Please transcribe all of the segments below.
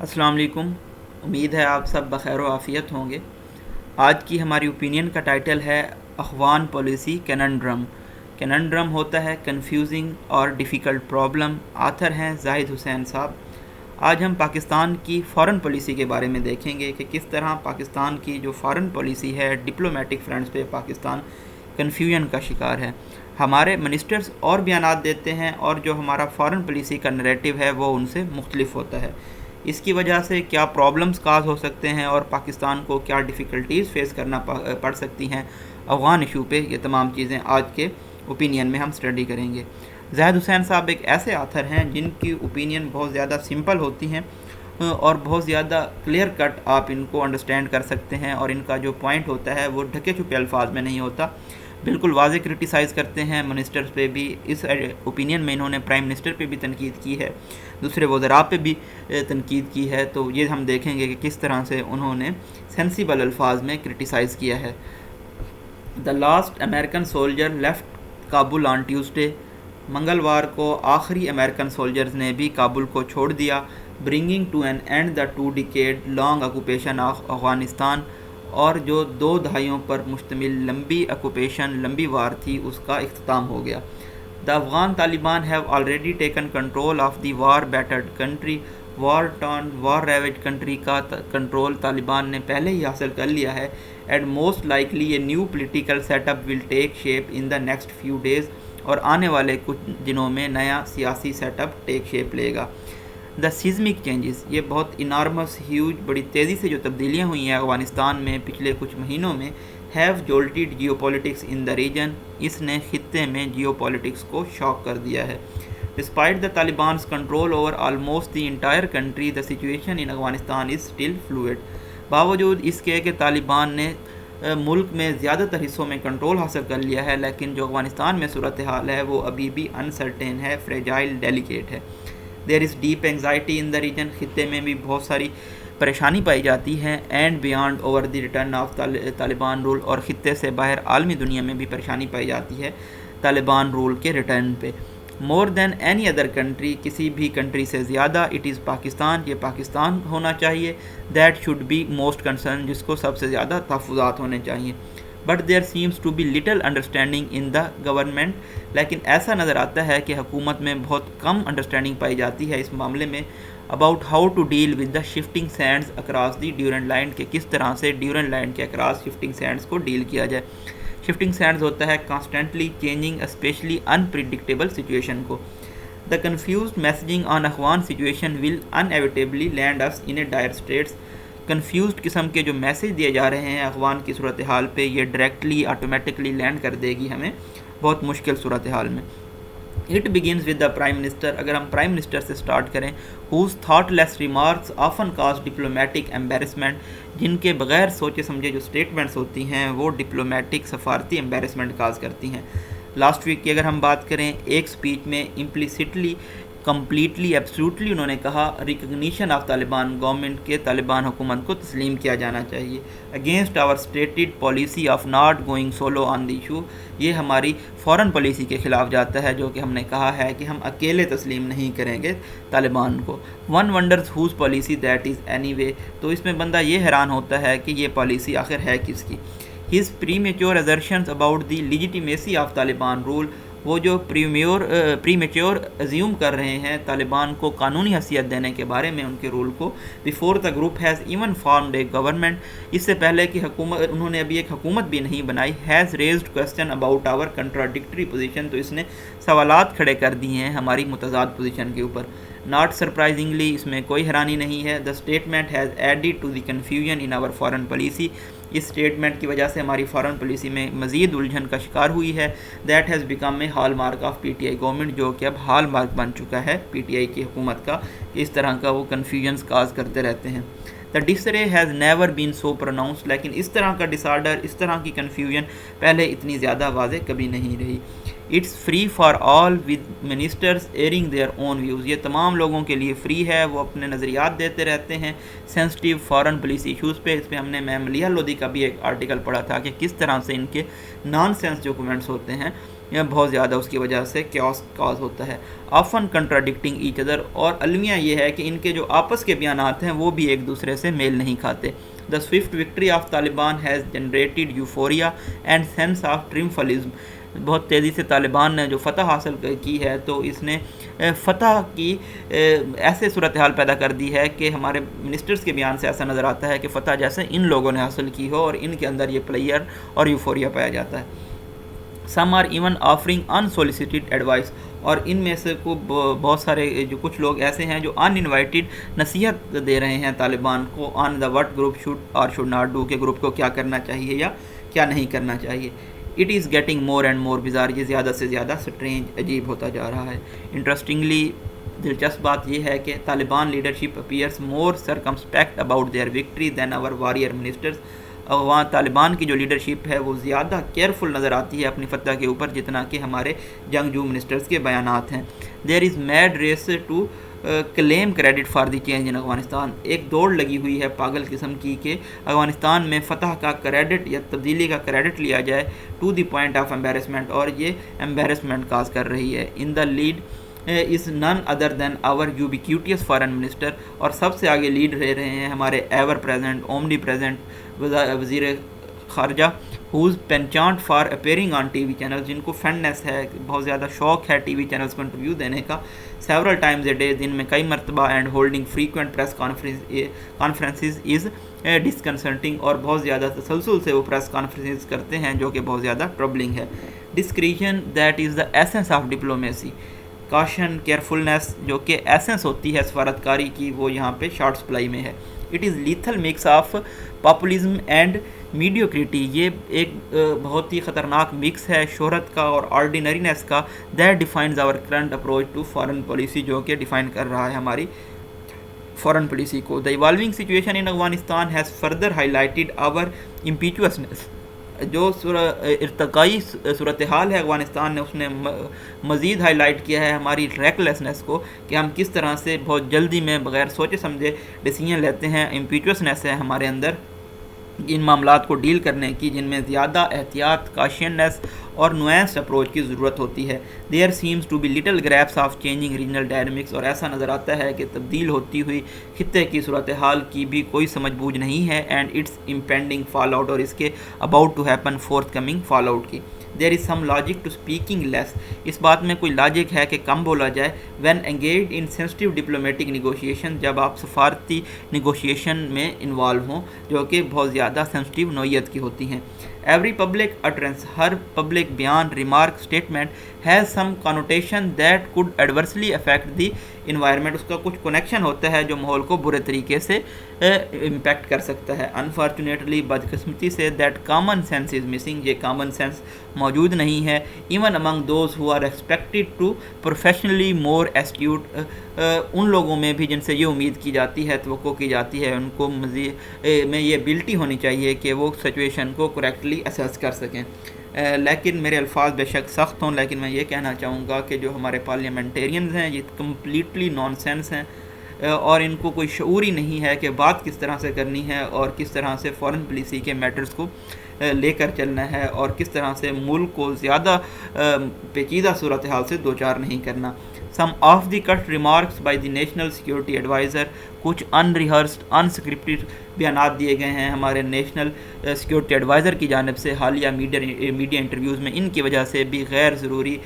السلام علیکم. امید ہے آپ سب بخیر و عافیت ہوں گے. آج کی ہماری اوپینین کا ٹائٹل ہے اخوان پالیسی کننڈرم. کننڈرم ہوتا ہے کنفیوزنگ اور ڈیفیکلٹ پرابلم. آتھر ہیں زاہد حسین صاحب. آج ہم پاکستان کی فارن پالیسی کے بارے میں دیکھیں گے کہ کس طرح پاکستان کی جو فارن پالیسی ہے ڈپلومیٹک فرنٹس پہ پاکستان کنفیوژن کا شکار ہے. ہمارے منسٹرز اور بیانات دیتے ہیں اور جو ہمارا فارن پالیسی کا نریٹو ہے وہ ان سے مختلف ہوتا ہے. اس کی وجہ سے کیا پرابلمز کاز ہو سکتے ہیں اور پاکستان کو کیا ڈیفیکلٹیز فیس کرنا پڑ سکتی ہیں افغان ایشو پہ، یہ تمام چیزیں آج کے اوپینین میں ہم اسٹڈی کریں گے. زاہد حسین صاحب ایک ایسے آتھر ہیں جن کی اوپینین بہت زیادہ سمپل ہوتی ہیں اور بہت زیادہ کلیئر کٹ آپ ان کو انڈرسٹینڈ کر سکتے ہیں، اور ان کا جو پوائنٹ ہوتا ہے وہ ڈھکے چھپے الفاظ میں نہیں ہوتا، بالکل واضح کرٹیسائز کرتے ہیں. منسٹرز پہ بھی اس اوپینین میں انہوں نے پرائم منسٹر پہ بھی تنقید کی ہے، دوسرے وزراء پہ بھی تنقید کی ہے. تو یہ ہم دیکھیں گے کہ کس طرح سے انہوں نے سینسیبل الفاظ میں کرٹیسائز کیا ہے. The last American soldier left Kabul on Tuesday. منگلوار کو آخری امریکن سولجرز نے بھی کابل کو چھوڑ دیا. Bringing to an end the 2 decade long occupation of Afghanistan. اور جو 2 دہائیوں پر مشتمل لمبی آکوپیشن، لمبی وار تھی، اس کا اختتام ہو گیا. The Afghan Taliban have already taken control of the war battered country. War ravaged country کا کنٹرول طالبان نے پہلے ہی حاصل کر لیا ہے. And most likely a new political set up will take shape in the next few days. اور آنے والے کچھ دنوں میں نیا سیاسی سیٹ اپ ٹیک شیپ لے گا. دا سیزمک چینجز، یہ بہت انارمس ہیوج، بڑی تیزی سے جو تبدیلیاں ہوئی ہیں افغانستان میں پچھلے کچھ مہینوں میں، have jolted geopolitics in the region. اس نے خطے میں جیو پولیٹکس کو شاک کر دیا ہے. Despite the Talibans control over almost the entire country, the situation in Afghanistan is still fluid. باوجود اس کے کہ طالبان نے ملک میں زیادہ تر حصوں میں کنٹرول حاصل کر لیا ہے، لیکن جو افغانستان میں صورتحال ہے وہ ابھی بھی انسرٹین ہے، فریجائل، ڈیلیکیٹ ہے. There is deep anxiety in the region. خطے میں بھی بہت ساری پریشانی پائی جاتی ہے. And beyond over the return of Taliban rule. اور خطے سے باہر عالمی دنیا میں بھی پریشانی پائی جاتی ہے طالبان رول کے ریٹرن پہ. مور دین اینی ادر کنٹری، کسی بھی کنٹری سے زیادہ، اٹ از پاکستان، یہ پاکستان ہونا چاہیے. That should be most concern, جس کو سب سے زیادہ تحفظات ہونے چاہیے. But there seems to be little understanding in the government. لیکن ایسا نظر آتا ہے کہ حکومت میں بہت کم انڈرسٹینڈنگ پائی جاتی ہے اس معاملے میں، about how to deal with the shifting sands across the Durand line, کہ کس طرح سے ڈیورنٹ لائن کے اکراس شفٹنگ سینڈز کو ڈیل کیا جائے. شفٹنگ سینڈز ہوتا ہے constantly changing especially unpredictable situation کو. The confused messaging on Afghan situation will inevitably land us in a dire straits. Confused قسم کے جو میسیج دیے جا رہے ہیں افغان کی صورتحال پہ، یہ ڈائریکٹلی آٹومیٹکلی لینڈ کر دے گی ہمیں بہت مشکل صورتحال میں. It begins with the prime minister. اگر ہم پرائم منسٹر سے سٹارٹ کریں، ہوز تھاٹ لیس ریمارکس آفن کاز ڈپلومیٹک ایمبیرسمنٹ. جن کے بغیر سوچے سمجھے جو سٹیٹمنٹس ہوتی ہیں وہ ڈپلومیٹک سفارتی ایمبیرسمنٹ کاز کرتی ہیں. لاسٹ ویک کی اگر ہم بات کریں، ایک سپیچ میں امپلیسٹلی، کمپلیٹلی، ایبسلیوٹلی انہوں نے کہا ریکگنیشن آف طالبان گورنمنٹ کے طالبان حکومت کو تسلیم کیا جانا چاہیے. Against our stated policy of not going solo on the issue. یہ ہماری فارن پالیسی کے خلاف جاتا ہے جو کہ ہم نے کہا ہے کہ ہم اکیلے تسلیم نہیں کریں گے طالبان کو. One wonders whose policy that is anyway. تو اس میں بندہ یہ حیران ہوتا ہے کہ یہ پالیسی آخر ہے کس کی. His premature assertions about the legitimacy of Taliban rule. وہ جو پریمیچور ازیوم کر رہے ہیں طالبان کو قانونی حیثیت دینے کے بارے میں ان کے رول کو، before the group has even formed a government. اس سے پہلے کہ انہوں نے ابھی ایک حکومت بھی نہیں بنائی. Has raised question about our contradictory position. تو اس نے سوالات کھڑے کر دیے ہیں ہماری متضاد پوزیشن کے اوپر. ناٹ سرپرائزنگلی، اس میں کوئی حیرانی نہیں ہے. The statement has added to the confusion in our foreign policy. اس اسٹیٹمنٹ کی وجہ سے ہماری فارن پالیسی میں مزید الجھن کا شکار ہوئی ہے. That has become a hall mark of P T I government. جو کہ اب ہال مارک بن چکا ہے پی ٹی آئی کی حکومت کا، کہ اس طرح کا وہ کنفیوژنس کاز کرتے رہتے ہیں. The disarray has never been so pronounced. لیکن اس طرح کا ڈس آرڈر، اس طرح کی کنفیوژن پہلے اتنی زیادہ واضح کبھی نہیں رہی. It's free for all with ministers airing their own views. یہ تمام لوگوں کے لیے فری ہے، وہ اپنے نظریات دیتے رہتے ہیں سینسٹیو فارن پالیسی ایشوز پہ. اس پہ ہم نے ملیحہ لودھی کا بھی ایک آرٹیکل پڑھا تھا کہ کس طرح سے ان کے نان سینس جو کمنٹس ہوتے ہیں یا بہت زیادہ اس کی وجہ سے کیوس کاز ہوتا ہے. آفن کنٹراڈکٹنگ ایچ ادر, اور المیہ یہ ہے کہ ان کے جو آپس کے بیانات ہیں وہ بھی ایک دوسرے سے میل نہیں کھاتے. The swift victory of Taliban has generated euphoria and sense of triumphalism. بہت تیزی سے طالبان نے جو فتح حاصل کی ہے تو اس نے فتح کی ایسے صورتحال پیدا کر دی ہے کہ ہمارے منسٹرز کے بیان سے ایسا نظر آتا ہے کہ فتح جیسے ان لوگوں نے حاصل کی ہو اور ان کے اندر یہ پلیئر اور یوفوریا پایا جاتا ہے. Some are even offering unsolicited advice, اور ان میں سے کو بہت سارے جو کچھ لوگ ایسے ہیں جو ان انوائٹڈ نصیحت دے رہے ہیں طالبان کو آن دا وٹ گروپ شوڈ اور شوڈ ناٹ ڈو, کہ گروپ کو کیا کرنا چاہیے یا کیا نہیں کرنا چاہیے. It is getting more and more bizarre, یہ زیادہ سے زیادہ اسٹرینج عجیب ہوتا جا رہا ہے. انٹرسٹنگلی دلچسپ بات یہ ہے کہ Taliban leadership appears more circumspect about their victory than our warrior ministers. Afghan Taliban کی جو لیڈرشپ ہے وہ زیادہ کیئرفل نظر آتی ہے اپنی فتح کے اوپر جتنا کہ ہمارے جنگجو منسٹرز کے بیانات ہیں. There is mad race to claim credit for the change in Afghanistan. ایک دوڑ لگی ہوئی ہے پاگل قسم کی کہ افغانستان میں فتح کا کریڈٹ یا تبدیلی کا کریڈٹ لیا جائے to the point of embarrassment, اور یہ امبیرسمنٹ کاز کر رہی ہے. ان دا lead is none other than our ubiquitous foreign minister, اور سب سے آگے لیڈ لے رہے ہیں ہمارے ایور پریزنٹ اومنی پریزنٹ وزیر خارجہ who's penchant for appearing on TV channel, جن کو فینڈنس ہے, بہت زیادہ شوق ہے ٹی وی چینلز کو انٹرویو دینے کا سیورل ٹائمز اے ڈے, دن میں کئی مرتبہ, and holding frequent press conferences is disconcerting, اور بہت زیادہ تسلسل سے وہ پریس کانفرنسز کرتے ہیں جو کہ بہت زیادہ ٹربلنگ ہے. Discretion that is the essence of diplomacy. Caution carefulness جو کہ ایسنس ہوتی ہے سفارتکاری کی وہ یہاں پہ شارٹ سپلائی میں ہے. It is lethal mix of populism and mediocrity. یہ ایک بہت ہی خطرناک مکس ہے شہرت کا اور آرڈینرینس کا. That defines our current approach to foreign policy, جو کہ ڈیفائن کر رہا ہے ہماری فارن پالیسی کو. The evolving situation in Afghanistan has further highlighted our impetuousness. جو ارتقائی صورتحال ہے افغانستان نے اس نے مزید ہائی لائٹ کیا ہے ہماری ریکلیسنس کو, کہ ہم کس طرح سے بہت جلدی میں بغیر سوچے سمجھے ڈیسیژن لیتے ہیں. امپیچوسنس ہے ہمارے اندر ان معاملات کو ڈیل کرنے کی جن میں زیادہ احتیاط, کاشیننس اور نوینسڈ اپروچ کی ضرورت ہوتی ہے. There seems to be little grasp of changing regional dynamics, اور ایسا نظر آتا ہے کہ تبدیل ہوتی ہوئی خطے کی صورتحال کی بھی کوئی سمجھ بوجھ نہیں ہے. And its impending fallout, اور اس کے about to happen forthcoming fallout کی. There is some logic to speaking less. اس بات میں کوئی لاجک ہے کہ کم بولا جائے. When engaged in sensitive diplomatic negotiation, جب آپ سفارتی نیگوشیشن میں انوالو ہوں جو کہ بہت زیادہ سینسٹیو نوعیت کی ہوتی ہیں. ایوری پبلک اٹرنس, ہر پبلک بیان, remark, statement has some connotation that could adversely affect the environment. اس کا کچھ کنیکشن ہوتا ہے جو ماحول کو برے طریقے سے امپیکٹ کر سکتا ہے. انفارچونیٹلی, بدقسمتی سے, that common sense is missing. یہ کامن سینس موجود نہیں ہے. Even among those who are expected to professionally more astute, ان لوگوں میں بھی جن سے یہ امید کی جاتی ہے, توقع کی جاتی ہے, ان کو مزید میں یہ ایبلٹی ہونی چاہیے کہ وہ سچویشن کو کریکٹلی اسیس کر سکیں. لیکن میرے الفاظ بے شک سخت ہوں, لیکن میں یہ کہنا چاہوں گا کہ جو ہمارے پارلیمنٹیرینز ہیں یہ کمپلیٹلی نان سینس ہیں, اور ان کو کوئی شعور ہی نہیں ہے کہ بات کس طرح سے کرنی ہے اور کس طرح سے فارن پالیسی کے میٹرز کو لے کر چلنا ہے اور کس طرح سے ملک کو زیادہ پیچیدہ صورتحال سے دوچار نہیں کرنا. Some of the curt remarks by the national security adviser, کچھ ان ریہرسڈ ان اسکرپٹڈ بیانات دیے گئے ہیں ہمارے نیشنل سیکورٹی ایڈوائزر کی جانب سے حالیہ میڈیا انٹرویوز میں. ان کی وجہ سے بھی غیر ضروری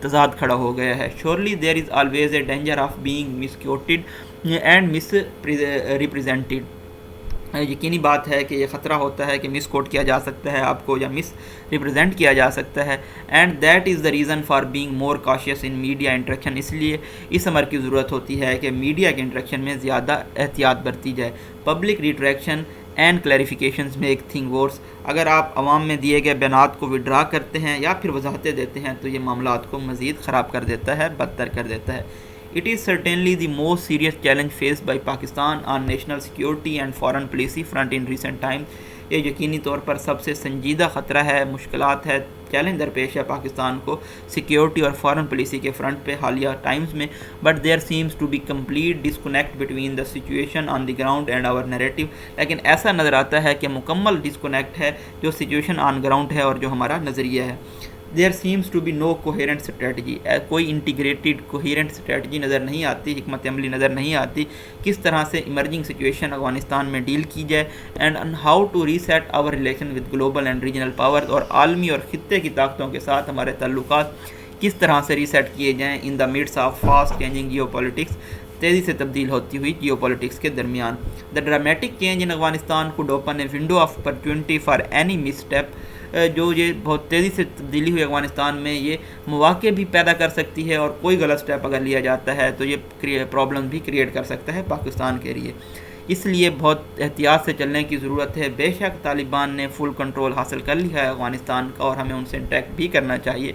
تضاد کھڑا ہو گیا ہے. Surely there is always a danger of being miss quoted and miss represented. یقینی بات ہے کہ یہ خطرہ ہوتا ہے کہ مس کوٹ کیا جا سکتا ہے آپ کو یا مس ریپرزینٹ کیا جا سکتا ہے. And that is the reason for being more cautious in media interaction. اس لیے اس امر کی ضرورت ہوتی ہے کہ میڈیا کے انٹریکشن میں زیادہ احتیاط برتی جائے. پبلک ریٹریکشن اینڈ کلیریفیکیشنز میک تھنگ ورس. اگر آپ عوام میں دیے گئے بیانات کو وڈرا کرتے ہیں یا پھر وضاحتیں دیتے ہیں تو یہ معاملات کو مزید خراب کر دیتا ہے, بدتر کر دیتا ہے. It is certainly the most serious challenge faced by Pakistan on national security and foreign policy front in recent times. یہ یقینی طور پر سب سے سنجیدہ خطرہ ہے, مشکلات ہے, چیلنج درپیش ہے پاکستان کو سیکیورٹی اور فارن پالیسی کے فرنٹ پہ حالیہ ٹائمز میں. But there seems to be complete disconnect between the situation on the ground and our narrative. لیکن ایسا نظر آتا ہے کہ مکمل ڈسکنیکٹ ہے جو سچویشن آن گراؤنڈ ہے اور جو ہمارا نظریہ ہے. There seems to be no coherent strategy, کوئی انٹیگریٹڈ کوہیرنٹ اسٹریٹجی نظر نہیں آتی، حکمت عملی نظر نہیں آتی کس طرح سے ایمرجنگ سچویشن افغانستان میں ڈیل کی جائے، and how to reset our relation with global and regional power, اور عالمی اور خطے کی طاقتوں کے ساتھ ہمارے تعلقات کس طرح سے ریسیٹ کیے جائیں in the midst of fast changing geopolitics, تیزی سے تبدیل ہوتی ہوئی جیو پولیٹکس کے درمیان. The dramatic change in Afghanistan could open a window of opportunity for any misstep, جو یہ بہت تیزی سے تبدیلی ہوئی افغانستان میں یہ مواقع بھی پیدا کر سکتی ہے، اور کوئی غلط اسٹیپ اگر لیا جاتا ہے تو یہ پرابلم بھی کریٹ کر سکتا ہے پاکستان کے لیے. اس لیے بہت احتیاط سے چلنے کی ضرورت ہے. بے شک طالبان نے فل کنٹرول حاصل کر لیا ہے افغانستان کا، اور ہمیں ان سے انٹیکٹ بھی کرنا چاہیے،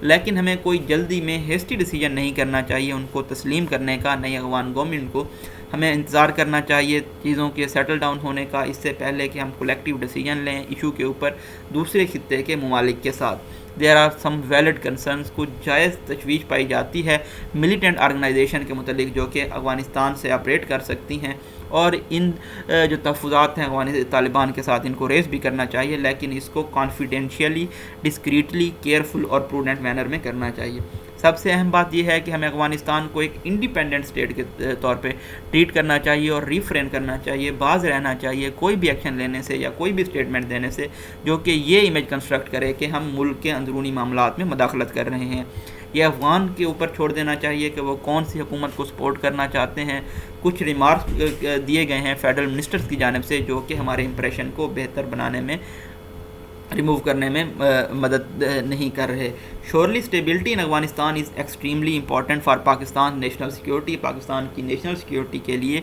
لیکن ہمیں کوئی جلدی میں ہیسٹی ڈیسیجن نہیں کرنا چاہیے ان کو تسلیم کرنے کا. نئی افغان گورنمنٹ کو ہمیں انتظار کرنا چاہیے چیزوں کے سیٹل ڈاؤن ہونے کا، اس سے پہلے کہ ہم کولیکٹیو ڈیسیجن لیں ایشو کے اوپر دوسرے خطے کے ممالک کے ساتھ. There are some valid concerns, کچھ جائز تشویش پائی جاتی ہے ملیٹنٹ آرگنائزیشن کے متعلق جو کہ افغانستان سے آپریٹ کر سکتی ہیں، اور ان جو تحفظات ہیں طالبان کے ساتھ ان کو ریز بھی کرنا چاہیے، لیکن اس کو کانفیڈینشیلی، ڈسکریٹلی، کیئرفل اور پروڈنٹ مینر میں کرنا چاہیے. سب سے اہم بات یہ ہے کہ ہمیں افغانستان کو ایک انڈیپینڈنٹ اسٹیٹ کے طور پہ ٹریٹ کرنا چاہیے اور ریفرین کرنا چاہیے، باز رہنا چاہیے کوئی بھی ایکشن لینے سے یا کوئی بھی اسٹیٹمنٹ دینے سے جو کہ یہ امیج کنسٹرکٹ کرے کہ ہم ملک کے اندرونی معاملات میں مداخلت کر رہے ہیں. یہ افغان کے اوپر چھوڑ دینا چاہیے کہ وہ کون سی حکومت کو سپورٹ کرنا چاہتے ہیں. کچھ ریمارکس دیے گئے ہیں فیڈرل منسٹرز کی جانب سے جو کہ ہمارے امپریشن کو بہتر بنانے میں، ریموو کرنے میں مدد نہیں کر رہے. Surely stability in Afghanistan is extremely important for Pakistan national security. Pakistan کی نیشنل سیکیورٹی کے لیے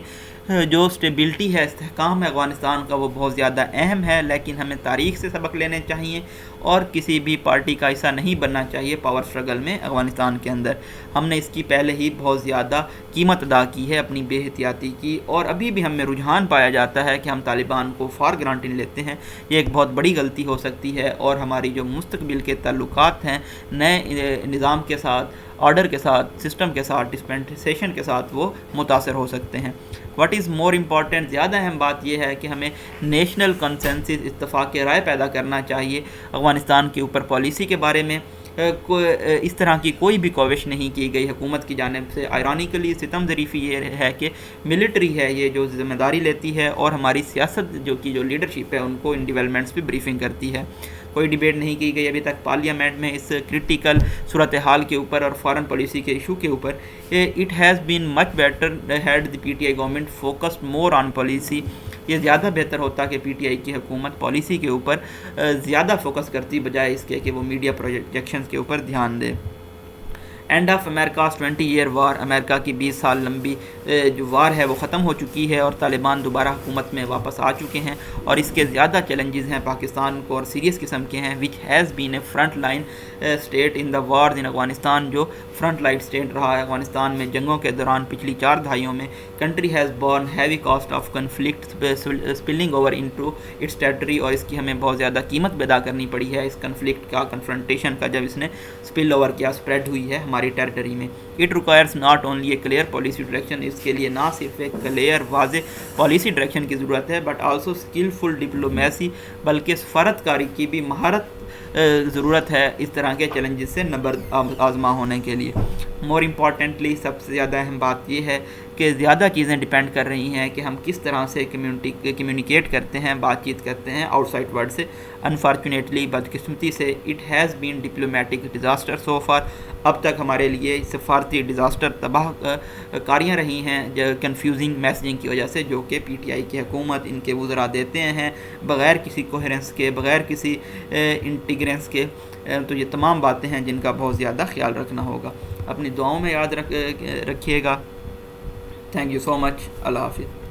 جو اسٹیبلٹی ہے، استحکام ہے افغانستان کا، وہ بہت زیادہ اہم ہے، لیکن ہمیں تاریخ سے سبق لینے چاہیے اور کسی بھی پارٹی کا حصہ نہیں بننا چاہیے پاور اسٹرگل میں افغانستان کے اندر. ہم نے اس کی پہلے ہی بہت زیادہ قیمت ادا کی ہے اپنی بے احتیاطی کی، اور ابھی بھی ہم میں رجحان پایا جاتا ہے کہ ہم طالبان کو فار گرانٹڈ لیتے ہیں. یہ ایک بہت بڑی غلطی ہو سکتی ہے، اور ہماری جو مستقبل کے تعلقات ہیں نئے نظام کے ساتھ، آرڈر کے ساتھ، سسٹم کے ساتھ، ڈسپینسیشن کے ساتھ وہ متاثر ہو سکتے ہیں. واٹ از مور امپورٹنٹ، زیادہ اہم بات یہ ہے کہ ہمیں نیشنل کنسنسس، اتفاق رائے پیدا کرنا چاہیے افغانستان کے اوپر. پالیسی کے بارے میں اس طرح کی کوئی بھی کوشش نہیں کی گئی حکومت کی جانب سے. آئرانیکلی ستم ظریفی یہ ہے کہ ملٹری ہے یہ جو ذمہ داری لیتی ہے، اور ہماری سیاست جو لیڈرشپ ہے ان کو ان ڈیولپمنٹس پہ بریفنگ کرتی ہے. کوئی ڈیبیٹ نہیں کی گئی ابھی تک پارلیمنٹ میں اس کرٹیکل صورتحال کے اوپر اور فارن پالیسی کے ایشو کے اوپر. It has been much better head the P T I government focused more on policy. یہ زیادہ بہتر ہوتا کہ پی ٹی آئی کی حکومت پالیسی کے اوپر زیادہ فوکس کرتی بجائے اس کے کہ وہ میڈیا پروجیکشنز کے اوپر دھیان دے. اینڈ آف امریکاز 20 ایئر وار، امریکہ کی 20 سال لمبی جو وار ہے وہ ختم ہو چکی ہے، اور طالبان دوبارہ حکومت میں واپس آ چکے ہیں، اور اس کے زیادہ چیلنجز ہیں پاکستان کو اور سیریس قسم کے ہیں. Which has been a front line state in the wars in Afghanistan, جو فرنٹ لائن اسٹیٹ رہا ہے افغانستان میں جنگوں کے دوران پچھلی 4 دہائیوں میں. Country has born heavy cost of conflict spilling over into its territory, اور اس کی ہمیں بہت زیادہ قیمت بھی ادا کرنی پڑی ہے اس کنفلکٹ کا، کنفرنٹیشن کا، جب اس نے اسپل اوور کیا، اسپریڈ ہوئی ہے ہماری ٹیریٹری میں. It requires not only a clear policy direction, اس کے لیے نہ صرف ایک کلیئر واضح پالیسی ڈائریکشن کی ضرورت ہے، بٹ آلسو اسکلفل ڈپلومیسی، بلکہ سفارت کاری کی بھی مہارت ضرورت ہے اس طرح کے چیلنجز سے نبرد آزما ہونے کے لیے. مور امپورٹنٹلی، سب سے زیادہ اہم بات یہ ہے کہ زیادہ چیزیں ڈیپینڈ کر رہی ہیں کہ ہم کس طرح سے کمیونیکیٹ کرتے ہیں، بات چیت کرتے ہیں آؤٹ سائڈ ورلڈ سے. انفارچونیٹلی، بدقسمتی سے، it has been diplomatic disaster so for. اب تک ہمارے لیے سفارتی ڈیزاسٹر، تباہ کاریاں رہی ہیں کنفیوزنگ میسیجنگ کی وجہ سے، جو کہ پی ٹی آئی کی حکومت، ان کے وزراء دیتے ہیں بغیر کسی کوہرنس کے، بغیر کسی انٹیگرنس کے. تو یہ تمام باتیں ہیں جن کا بہت زیادہ خیال رکھنا ہوگا. اپنی دعاؤں میں یاد رکھیے گا. تھینک یو سو مچ. اللہ حافظ.